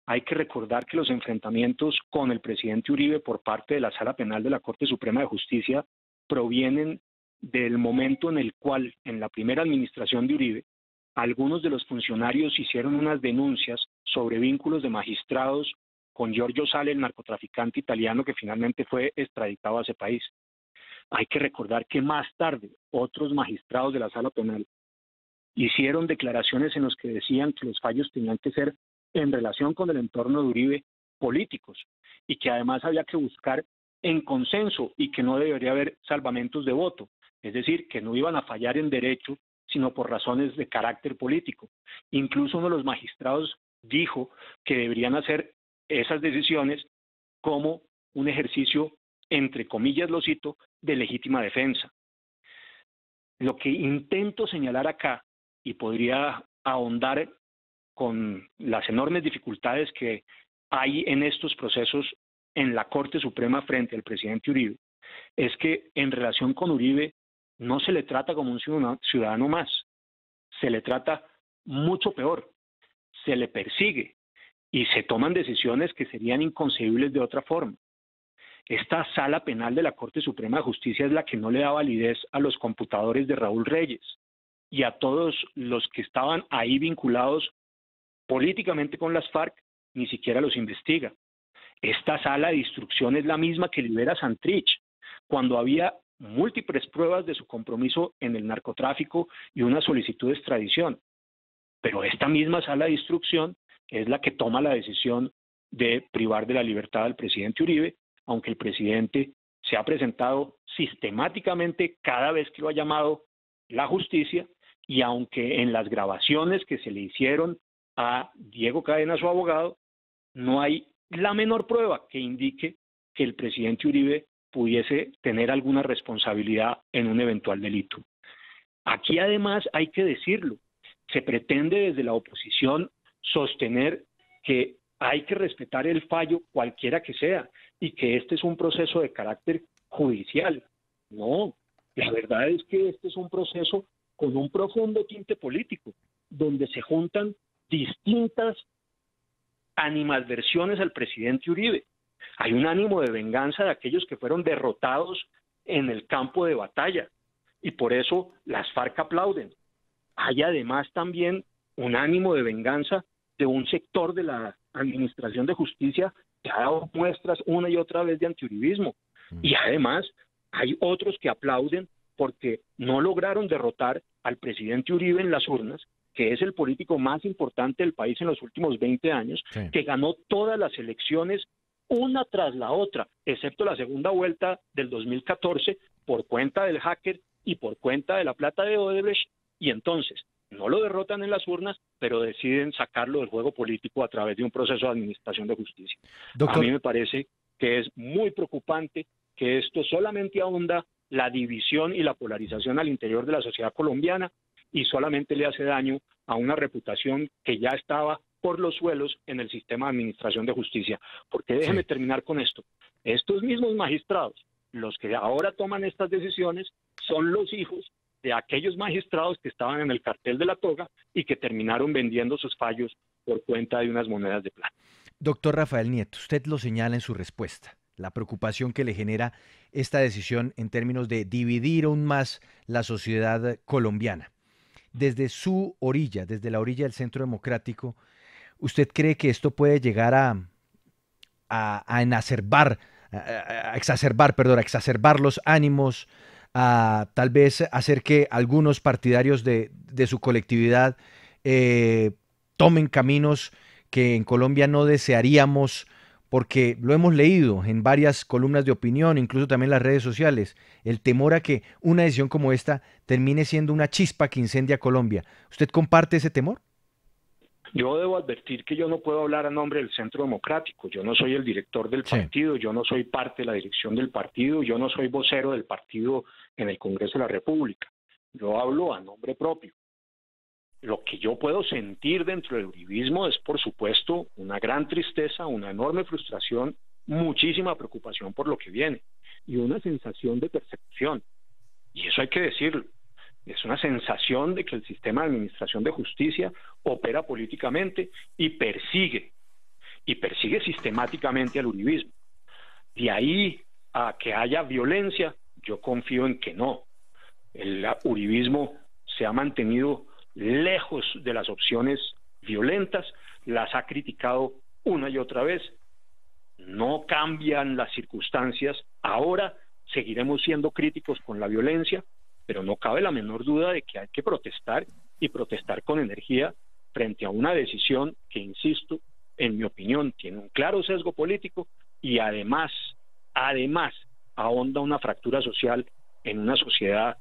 Hay que recordar que los enfrentamientos con el presidente Uribe por parte de la Sala Penal de la Corte Suprema de Justicia provienen del momento en el cual, en la primera administración de Uribe, algunos de los funcionarios hicieron unas denuncias sobre vínculos de magistrados con Giorgio Sale, el narcotraficante italiano que finalmente fue extraditado a ese país. Hay que recordar que más tarde otros magistrados de la Sala Penal hicieron declaraciones en las que decían que los fallos tenían que ser en relación con el entorno de Uribe políticos y que además había que buscar en consenso y que no debería haber salvamentos de voto, es decir, que no iban a fallar en derecho sino por razones de carácter político. Incluso uno de los magistrados dijo que deberían hacer esas decisiones como un ejercicio entre comillas lo cito, de legítima defensa. Lo que intento señalar acá, y podría ahondar con las enormes dificultades que hay en estos procesos en la Corte Suprema frente al presidente Uribe, es que en relación con Uribe no se le trata como un ciudadano más, se le trata mucho peor, se le persigue y se toman decisiones que serían inconcebibles de otra forma. Esta sala penal de la Corte Suprema de Justicia es la que no le da validez a los computadores de Raúl Reyes y a todos los que estaban ahí vinculados políticamente con las FARC, ni siquiera los investiga. Esta sala de instrucción es la misma que libera a Santrich, cuando había múltiples pruebas de su compromiso en el narcotráfico y una solicitud de extradición. Pero esta misma sala de instrucción es la que toma la decisión de privar de la libertad al presidente Uribe, aunque el presidente se ha presentado sistemáticamente cada vez que lo ha llamado la justicia, y aunque en las grabaciones que se le hicieron a Diego Cadena, su abogado, no hay la menor prueba que indique que el presidente Uribe pudiese tener alguna responsabilidad en un eventual delito. Aquí además hay que decirlo, se pretende desde la oposición sostener que hay que respetar el fallo cualquiera que sea y que este es un proceso de carácter judicial. No, la verdad es que este es un proceso con un profundo tinte político, donde se juntan distintas animadversiones al presidente Uribe. Hay un ánimo de venganza de aquellos que fueron derrotados en el campo de batalla y por eso las FARC aplauden. Hay además también un ánimo de venganza de un sector de la Administración de Justicia que ha dado muestras una y otra vez de antiuribismo. Y además hay otros que aplauden porque no lograron derrotar al presidente Uribe en las urnas, que es el político más importante del país en los últimos 20 años, sí, que ganó todas las elecciones una tras la otra, excepto la segunda vuelta del 2014, por cuenta del hacker y por cuenta de la plata de Odebrecht, y entonces no lo derrotan en las urnas, pero deciden sacarlo del juego político a través de un proceso de administración de justicia. Doctor, a mí me parece que es muy preocupante que esto solamente ahonda la división y la polarización al interior de la sociedad colombiana y solamente le hace daño a una reputación que ya estaba por los suelos en el sistema de administración de justicia. Porque déjeme terminar con esto. Estos mismos magistrados, los que ahora toman estas decisiones, son los hijos de aquellos magistrados que estaban en el cartel de la toga y que terminaron vendiendo sus fallos por cuenta de unas monedas de plata. Doctor Rafael Nieto, usted lo señala en su respuesta, la preocupación que le genera esta decisión en términos de dividir aún más la sociedad colombiana. Desde su orilla, desde la orilla del Centro Democrático, ¿usted cree que esto puede llegar a exacerbar los ánimos, a tal vez hacer que algunos partidarios de su colectividad tomen caminos que en Colombia no desearíamos? Porque lo hemos leído en varias columnas de opinión, incluso también en las redes sociales, el temor a que una decisión como esta termine siendo una chispa que incendia Colombia. ¿Usted comparte ese temor? Yo debo advertir que yo no puedo hablar a nombre del Centro Democrático. Yo no soy el director del partido, yo no soy parte de la dirección del partido, yo no soy vocero del partido en el Congreso de la República. Yo hablo a nombre propio. Lo que yo puedo sentir dentro del uribismo es, por supuesto, una gran tristeza, una enorme frustración, muchísima preocupación por lo que viene y una sensación de persecución. Y eso hay que decirlo. Es una sensación de que el sistema de administración de justicia opera políticamente y persigue sistemáticamente al uribismo. De ahí a que haya violencia, yo confío en que no. El uribismo se ha mantenido lejos de las opciones violentas, las ha criticado una y otra vez, no cambian las circunstancias, ahora seguiremos siendo críticos con la violencia, pero no cabe la menor duda de que hay que protestar y protestar con energía frente a una decisión que, insisto, en mi opinión, tiene un claro sesgo político y además ahonda una fractura social en una sociedad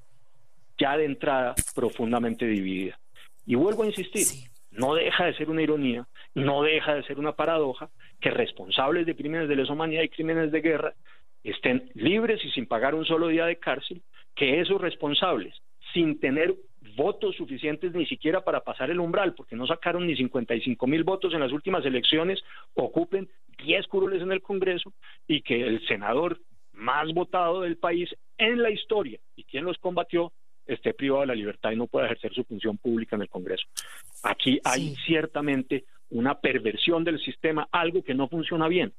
ya de entrada profundamente dividida. Y vuelvo a insistir, no deja de ser una ironía, no deja de ser una paradoja que responsables de crímenes de lesa humanidad y crímenes de guerra estén libres y sin pagar un solo día de cárcel, que esos responsables, sin tener votos suficientes ni siquiera para pasar el umbral, porque no sacaron ni 55,000 votos en las últimas elecciones, ocupen 10 curules en el Congreso, y que el senador más votado del país en la historia, y quien los combatió, esté privado de la libertad y no pueda ejercer su función pública en el Congreso. Aquí hay ciertamente una perversión del sistema, algo que no funciona bien.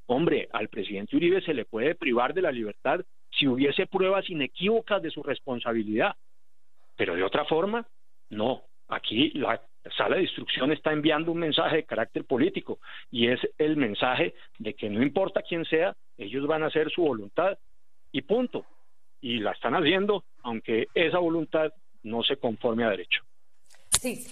Hombre, al presidente Uribe se le puede privar de la libertad si hubiese pruebas inequívocas de su responsabilidad, pero de otra forma, no. Aquí la sala de instrucción está enviando un mensaje de carácter político, y es el mensaje de que no importa quién sea, ellos van a hacer su voluntad y punto. Y la están haciendo, aunque esa voluntad no se conforme a derecho. Sí.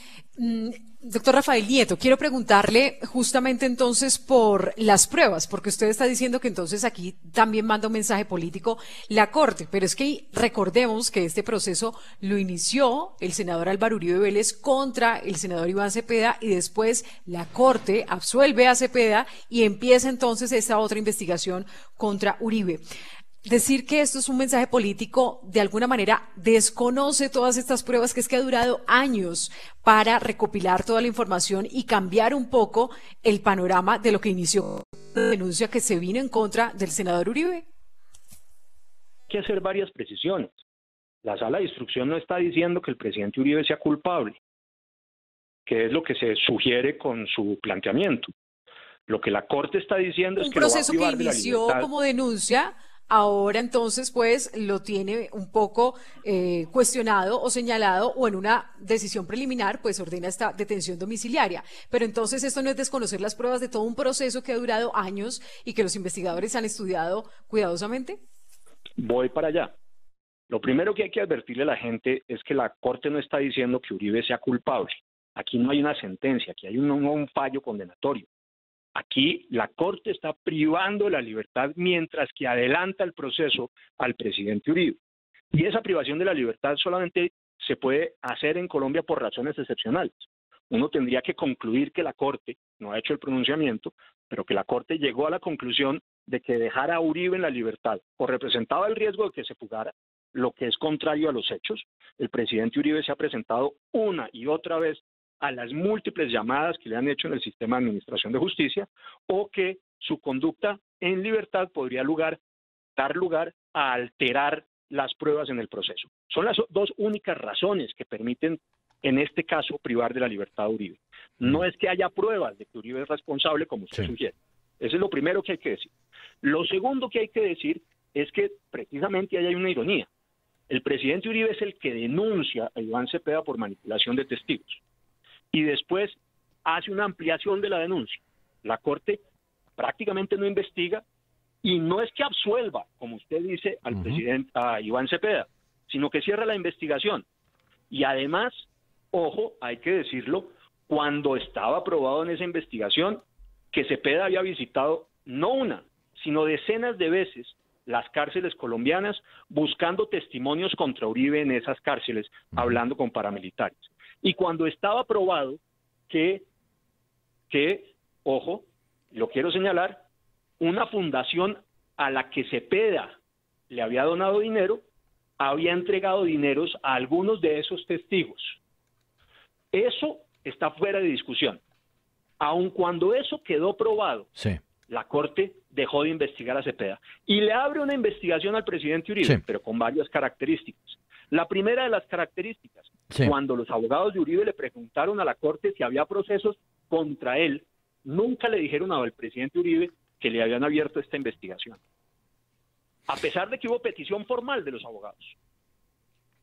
Doctor Rafael Nieto, quiero preguntarle justamente entonces por las pruebas, porque usted está diciendo que entonces aquí también manda un mensaje político la Corte, pero es que recordemos que este proceso lo inició el senador Álvaro Uribe Vélez contra el senador Iván Cepeda, y después la Corte absuelve a Cepeda y empieza entonces esta otra investigación contra Uribe. Decir que esto es un mensaje político de alguna manera desconoce todas estas pruebas, que es que ha durado años para recopilar toda la información y cambiar un poco el panorama de lo que inició la denuncia que se vino en contra del senador Uribe. Hay que hacer varias precisiones. La sala de instrucción no está diciendo que el presidente Uribe sea culpable, que es lo que se sugiere con su planteamiento. Lo que la Corte está diciendo es que lo va a privar de la libertad. Un proceso que inició como denuncia, ahora entonces pues lo tiene un poco cuestionado o señalado, o en una decisión preliminar pues ordena esta detención domiciliaria. Pero entonces esto no es desconocer las pruebas de todo un proceso que ha durado años y que los investigadores han estudiado cuidadosamente. Voy para allá. Lo primero que hay que advertirle a la gente es que la Corte no está diciendo que Uribe sea culpable. Aquí no hay una sentencia, aquí hay un fallo condenatorio. Aquí la Corte está privando de la libertad mientras que adelanta el proceso al presidente Uribe. Y esa privación de la libertad solamente se puede hacer en Colombia por razones excepcionales. Uno tendría que concluir que la Corte, no ha hecho el pronunciamiento, pero que la Corte llegó a la conclusión de que dejar a Uribe en la libertad o representaba el riesgo de que se fugara, lo que es contrario a los hechos. El presidente Uribe se ha presentado una y otra vez a las múltiples llamadas que le han hecho en el sistema de administración de justicia, o que su conducta en libertad podría dar lugar a alterar las pruebas en el proceso. Son las dos únicas razones que permiten, en este caso, privar de la libertad a Uribe. No es que haya pruebas de que Uribe es responsable, como usted sugiere. Eso es lo primero que hay que decir. Lo segundo que hay que decir es que precisamente ahí hay una ironía. El presidente Uribe es el que denuncia a Iván Cepeda por manipulación de testigos, y después hace una ampliación de la denuncia. La Corte prácticamente no investiga, y no es que absuelva, como usted dice, al presidente, a Iván Cepeda, sino que cierra la investigación. Y además, ojo, hay que decirlo, cuando estaba probado en esa investigación que Cepeda había visitado no una, sino decenas de veces las cárceles colombianas, buscando testimonios contra Uribe en esas cárceles, hablando con paramilitares. Y cuando estaba probado que, ojo, lo quiero señalar, una fundación a la que Cepeda le había donado dinero, había entregado dineros a algunos de esos testigos. Eso está fuera de discusión. Aun cuando eso quedó probado, la Corte dejó de investigar a Cepeda y le abre una investigación al presidente Uribe, pero con varias características. La primera de las características, cuando los abogados de Uribe le preguntaron a la Corte si había procesos contra él, nunca le dijeron al presidente Uribe que le habían abierto esta investigación, a pesar de que hubo petición formal de los abogados.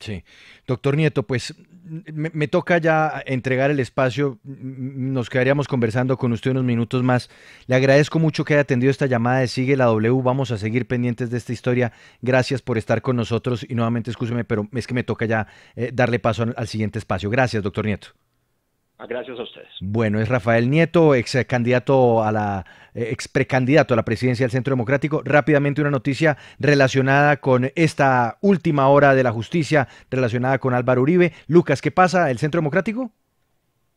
Sí. Doctor Nieto, pues me toca ya entregar el espacio, nos quedaríamos conversando con usted unos minutos más. Le agradezco mucho que haya atendido esta llamada de Sigue la W, vamos a seguir pendientes de esta historia. Gracias por estar con nosotros y nuevamente, excúseme, pero es que me toca ya darle paso al siguiente espacio. Gracias, doctor Nieto. Gracias a ustedes. Bueno, es Rafael Nieto, ex precandidato a la presidencia del Centro Democrático. Rápidamente una noticia relacionada con esta última hora de la justicia, relacionada con Álvaro Uribe. Lucas, ¿qué pasa? ¿El Centro Democrático?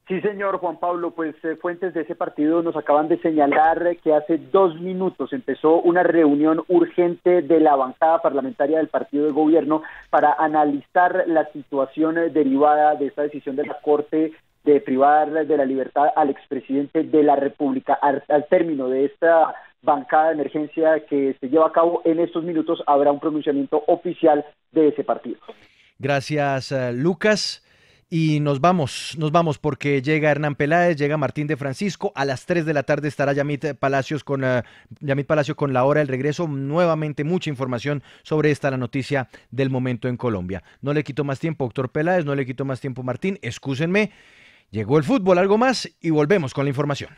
Sí, señor Juan Pablo, pues fuentes de ese partido nos acaban de señalar que hace 2 minutos empezó una reunión urgente de la bancada parlamentaria del partido de gobierno para analizar la situación derivada de esta decisión de la Corte de privar de la libertad al expresidente de la República. Al término de esta bancada de emergencia que se lleva a cabo en estos minutos, habrá un pronunciamiento oficial de ese partido. Gracias, Lucas. Y nos vamos porque llega Hernán Peláez, llega Martín de Francisco. A las 3 de la tarde estará Yamit Palacio con la hora del regreso. Nuevamente mucha información sobre la noticia del momento en Colombia. No le quito más tiempo, doctor Peláez, no le quito más tiempo, Martín. Excúsenme. Llegó el fútbol, algo más y volvemos con la información.